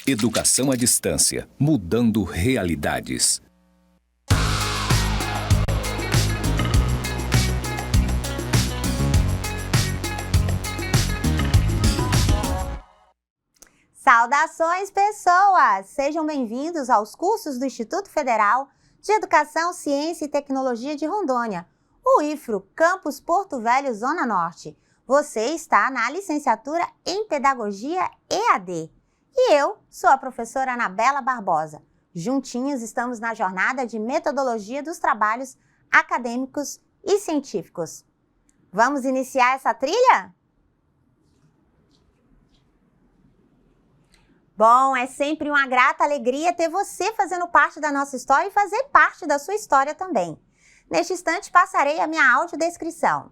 Educação à distância, mudando realidades. Saudações, pessoas! Sejam bem-vindos aos cursos do Instituto Federal de Educação, Ciência e Tecnologia de Rondônia, o IFRO, Campus Porto Velho, Zona Norte. Você está na licenciatura em Pedagogia EAD. E eu sou a professora Anabela Barbosa. Juntinhos estamos na jornada de metodologia dos trabalhos acadêmicos e científicos. Vamos iniciar essa trilha? Bom, é sempre uma grata alegria ter você fazendo parte da nossa história e fazer parte da sua história também. Neste instante, passarei a minha audiodescrição.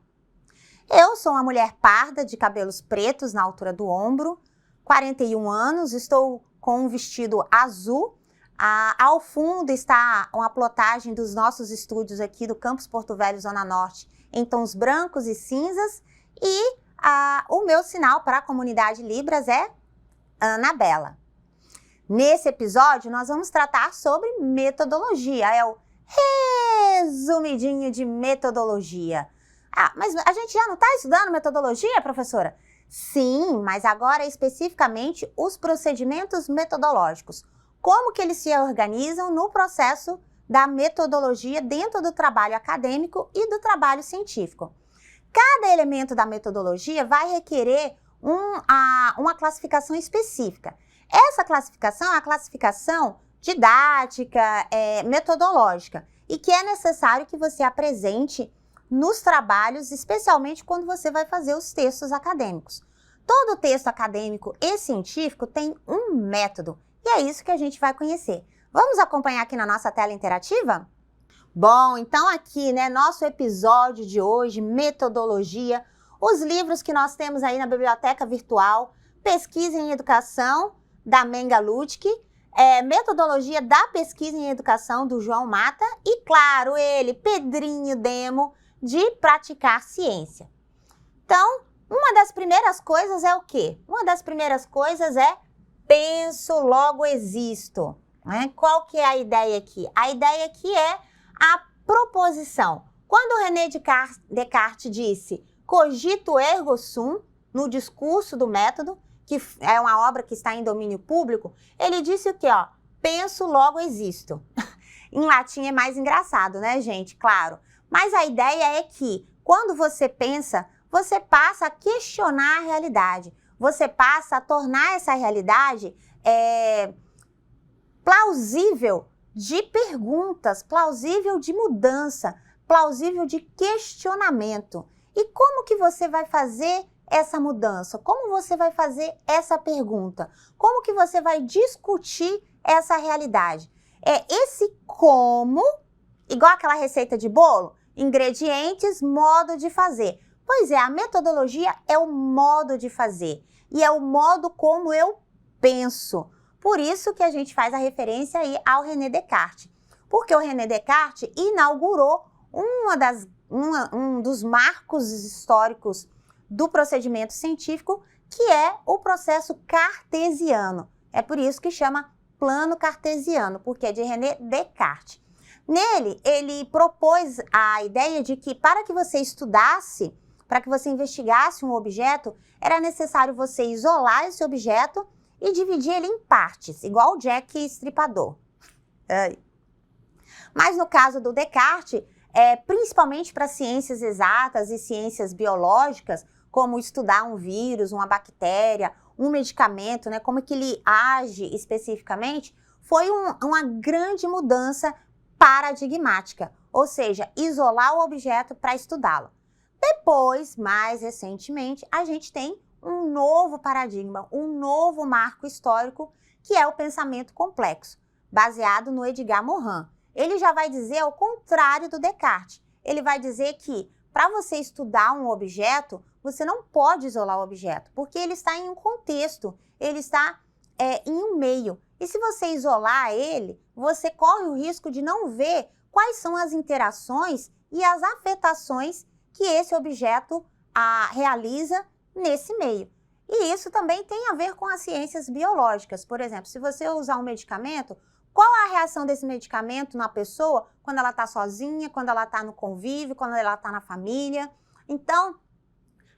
Eu sou uma mulher parda de cabelos pretos na altura do ombro, 41 anos, estou com um vestido azul. Ao fundo está uma plotagem dos nossos estúdios aqui do Campus Porto Velho, Zona Norte, em tons brancos e cinzas. E o meu sinal para a comunidade Libras é Anabela. Nesse episódio, nós vamos tratar sobre metodologia. É o resumidinho de metodologia. Mas a gente já não está estudando metodologia, professora? Sim, mas agora especificamente os procedimentos metodológicos. Como que eles se organizam no processo da metodologia dentro do trabalho acadêmico e do trabalho científico. Cada elemento da metodologia vai requerer uma classificação específica. Essa classificação é a classificação didática, metodológica, e que é necessário que você apresente nos trabalhos, especialmente quando você vai fazer os textos acadêmicos. Todo texto acadêmico e científico tem um método, e é isso que a gente vai conhecer. Vamos acompanhar aqui na nossa tela interativa? Bom, então aqui, nosso episódio de hoje, metodologia, os livros que nós temos aí na biblioteca virtual, Pesquisa em Educação, da Menga Ludwig, Metodologia da Pesquisa em Educação, do João Mata, e claro, ele, Pedrinho Demo, de Praticar Ciência. Então, uma das primeiras coisas é o quê? Uma das primeiras coisas é penso, logo existo. Qual que é a ideia aqui? A ideia aqui é a proposição. Quando René Descartes disse cogito ergo sum, no discurso do método, que é uma obra que está em domínio público, ele disse o quê? Penso, logo existo. Em latim é mais engraçado, né, gente? Claro. Mas a ideia é que, quando você pensa, você passa a questionar a realidade. Você passa a tornar essa realidade plausível de perguntas, plausível de mudança, plausível de questionamento. E como que você vai fazer essa mudança? Como você vai fazer essa pergunta? Como que você vai discutir essa realidade? Esse como, igual aquela receita de bolo, ingredientes, modo de fazer. Pois é, a metodologia é o modo de fazer e é o modo como eu penso. Por isso que a gente faz a referência aí ao René Descartes. Porque o René Descartes inaugurou um dos marcos históricos do procedimento científico, que é o processo cartesiano. É por isso que chama plano cartesiano, porque é de René Descartes. Nele, ele propôs a ideia de que para que você estudasse, para que você investigasse um objeto, era necessário você isolar esse objeto e dividir ele em partes, igual o Jack Estripador. Mas no caso do Descartes, principalmente para ciências exatas e ciências biológicas, como estudar um vírus, uma bactéria, um medicamento, como que ele age especificamente, foi uma grande mudança paradigmática, ou seja, isolar o objeto para estudá-lo. Depois, mais recentemente, a gente tem um novo paradigma, um novo marco histórico, que é o pensamento complexo, baseado no Edgar Morin. Ele já vai dizer ao contrário do Descartes. Ele vai dizer que, para você estudar um objeto, você não pode isolar o objeto, porque ele está em um contexto, ele está em um meio. E se você isolar ele, você corre o risco de não ver quais são as interações e as afetações que esse objeto realiza nesse meio. E isso também tem a ver com as ciências biológicas. Por exemplo, se você usar um medicamento, qual é a reação desse medicamento na pessoa quando ela está sozinha, quando ela está no convívio, quando ela está na família? Então,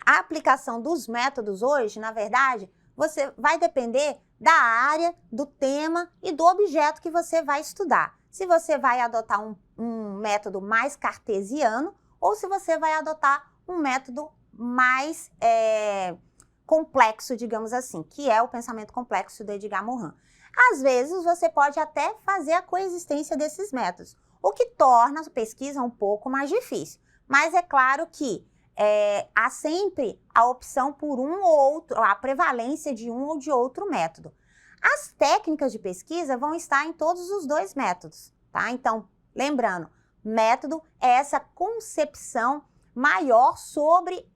a aplicação dos métodos hoje, na verdade, você vai depender da área, do tema e do objeto que você vai estudar. Se você vai adotar um método mais cartesiano ou se você vai adotar um método mais complexo, digamos assim, que é o pensamento complexo do Edgar Morin. Às vezes, você pode até fazer a coexistência desses métodos, o que torna a pesquisa um pouco mais difícil. Mas é claro que há sempre a opção por um ou outro, a prevalência de um ou de outro método. As técnicas de pesquisa vão estar em todos os dois métodos, tá? Então, lembrando, método é essa concepção maior sobre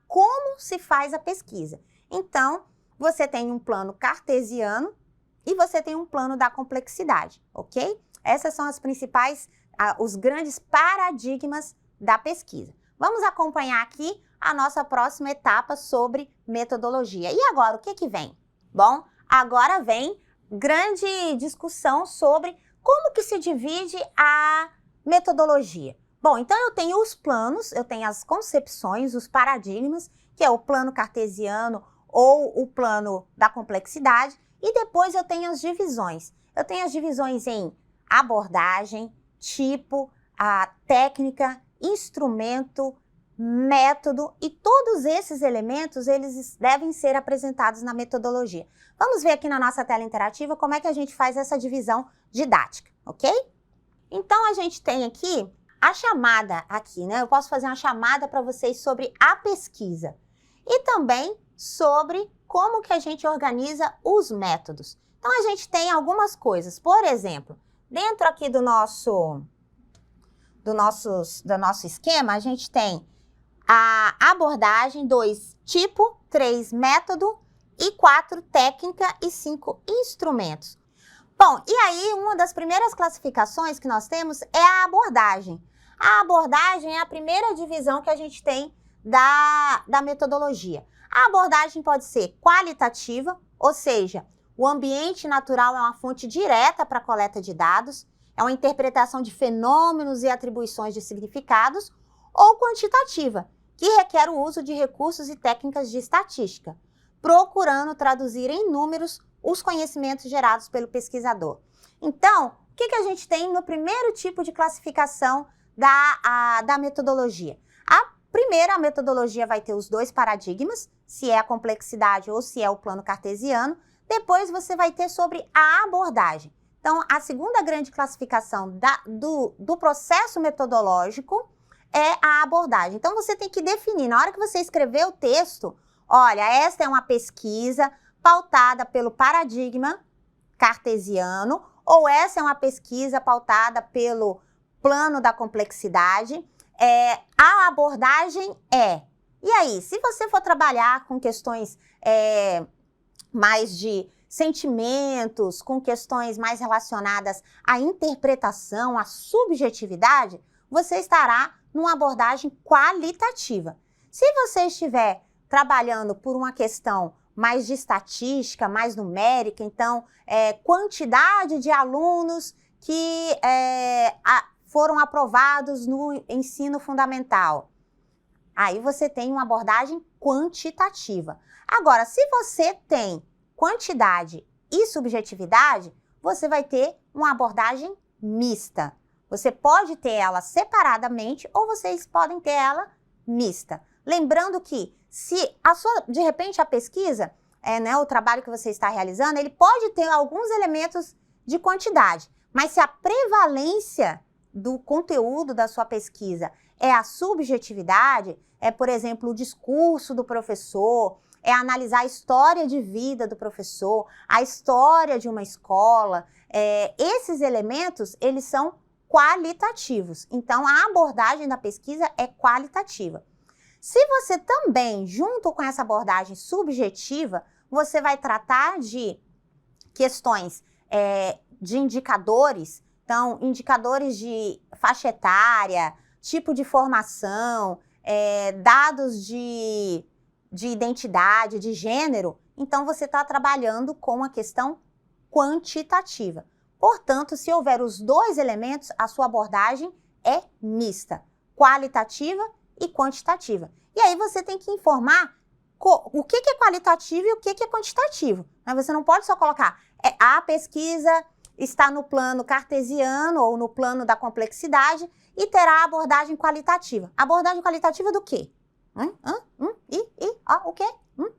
como se faz a pesquisa. Então, você tem um plano cartesiano e você tem um plano da complexidade, ok? Essas são as principais, os grandes paradigmas da pesquisa. Vamos acompanhar aqui a nossa próxima etapa sobre metodologia. E agora, o que vem? Bom, agora vem grande discussão sobre como que se divide a metodologia. Bom, então eu tenho os planos, eu tenho as concepções, os paradigmas, que é o plano cartesiano ou o plano da complexidade, e depois eu tenho as divisões. Eu tenho as divisões em abordagem, tipo, a técnica, instrumento, método, e todos esses elementos, eles devem ser apresentados na metodologia. Vamos ver aqui na nossa tela interativa como é que a gente faz essa divisão didática, ok? Então, a gente tem aqui a chamada aqui, né? Eu posso fazer uma chamada para vocês sobre a pesquisa e também sobre como que a gente organiza os métodos. Então, a gente tem algumas coisas. Por exemplo, dentro aqui do nosso esquema, a gente tem a abordagem, 2, tipo, 3, método, e 4, técnica e 5, instrumentos. Bom, e aí uma das primeiras classificações que nós temos é a abordagem. A abordagem é a primeira divisão que a gente tem da metodologia. A abordagem pode ser qualitativa, ou seja, o ambiente natural é uma fonte direta para a coleta de dados, é uma interpretação de fenômenos e atribuições de significados, ou quantitativa, que requer o uso de recursos e técnicas de estatística, procurando traduzir em números os conhecimentos gerados pelo pesquisador. Então, o que a gente tem no primeiro tipo de classificação da metodologia? A metodologia vai ter os dois paradigmas, se é a complexidade ou se é o plano cartesiano. Depois você vai ter sobre a abordagem. Então, a segunda grande classificação do processo metodológico é a abordagem. Então, você tem que definir, na hora que você escrever o texto, olha, esta é uma pesquisa pautada pelo paradigma cartesiano, ou essa é uma pesquisa pautada pelo plano da complexidade. A abordagem E aí, se você for trabalhar com questões mais de sentimentos, com questões mais relacionadas à interpretação, à subjetividade, você estará numa abordagem qualitativa. Se você estiver trabalhando por uma questão mais de estatística, mais numérica, então, quantidade de alunos que foram aprovados no ensino fundamental. Aí você tem uma abordagem quantitativa. Agora, se você tem quantidade e subjetividade, você vai ter uma abordagem mista. Você pode ter ela separadamente ou vocês podem ter ela mista. Lembrando que se de repente a pesquisa, o trabalho que você está realizando, ele pode ter alguns elementos de quantidade, mas se a prevalência do conteúdo da sua pesquisa é a subjetividade, por exemplo, o discurso do professor, analisar a história de vida do professor, a história de uma escola, esses elementos, eles são qualitativos. Então, a abordagem da pesquisa é qualitativa. Se você também, junto com essa abordagem subjetiva, você vai tratar de questões de indicadores, então, indicadores de faixa etária, tipo de formação, dados de de identidade, de gênero, então você está trabalhando com a questão quantitativa. Portanto, se houver os dois elementos, a sua abordagem é mista, qualitativa e quantitativa. E aí você tem que informar o que é qualitativo e o que é quantitativo. Mas você não pode só colocar a pesquisa está no plano cartesiano ou no plano da complexidade e terá abordagem qualitativa. Abordagem qualitativa do quê? O quê?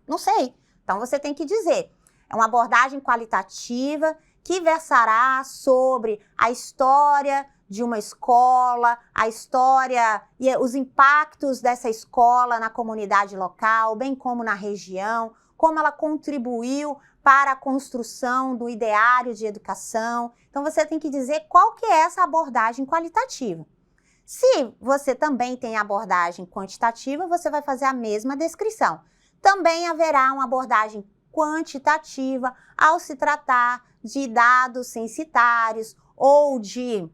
Não sei. Então você tem que dizer, é uma abordagem qualitativa que versará sobre a história de uma escola, a história e os impactos dessa escola na comunidade local, bem como na região, como ela contribuiu para a construção do ideário de educação. Então você tem que dizer qual que é essa abordagem qualitativa. Se você também tem abordagem quantitativa, você vai fazer a mesma descrição. Também haverá uma abordagem quantitativa ao se tratar de dados censitários ou de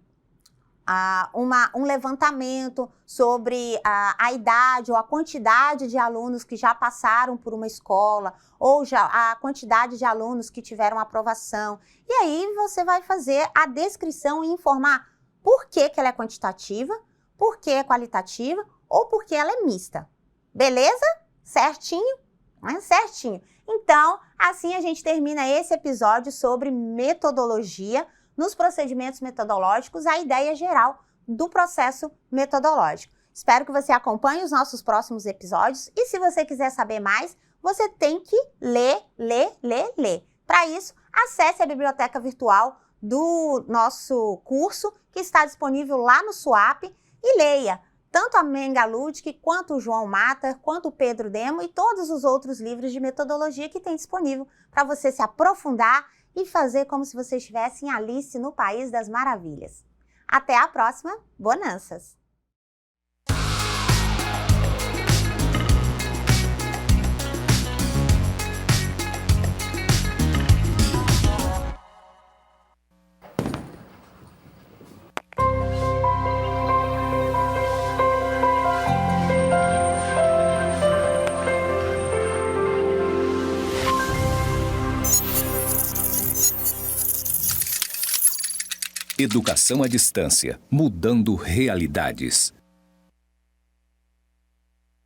um levantamento sobre a idade ou a quantidade de alunos que já passaram por uma escola ou já a quantidade de alunos que tiveram aprovação. E aí você vai fazer a descrição e informar por que ela é quantitativa, por que é qualitativa ou por que ela é mista. Beleza? Certinho? Certinho. Então, assim a gente termina esse episódio sobre metodologia. Nos procedimentos metodológicos, a ideia geral do processo metodológico. Espero que você acompanhe os nossos próximos episódios e se você quiser saber mais, você tem que ler. Para isso, acesse a biblioteca virtual do nosso curso, que está disponível lá no SUAP, e leia tanto a Menga Ludwig, quanto o João Matter, quanto o Pedro Demo e todos os outros livros de metodologia que tem disponível para você se aprofundar e fazer como se você estivesse em Alice no País das Maravilhas. Até a próxima, bonanças! Educação à distância, mudando realidades.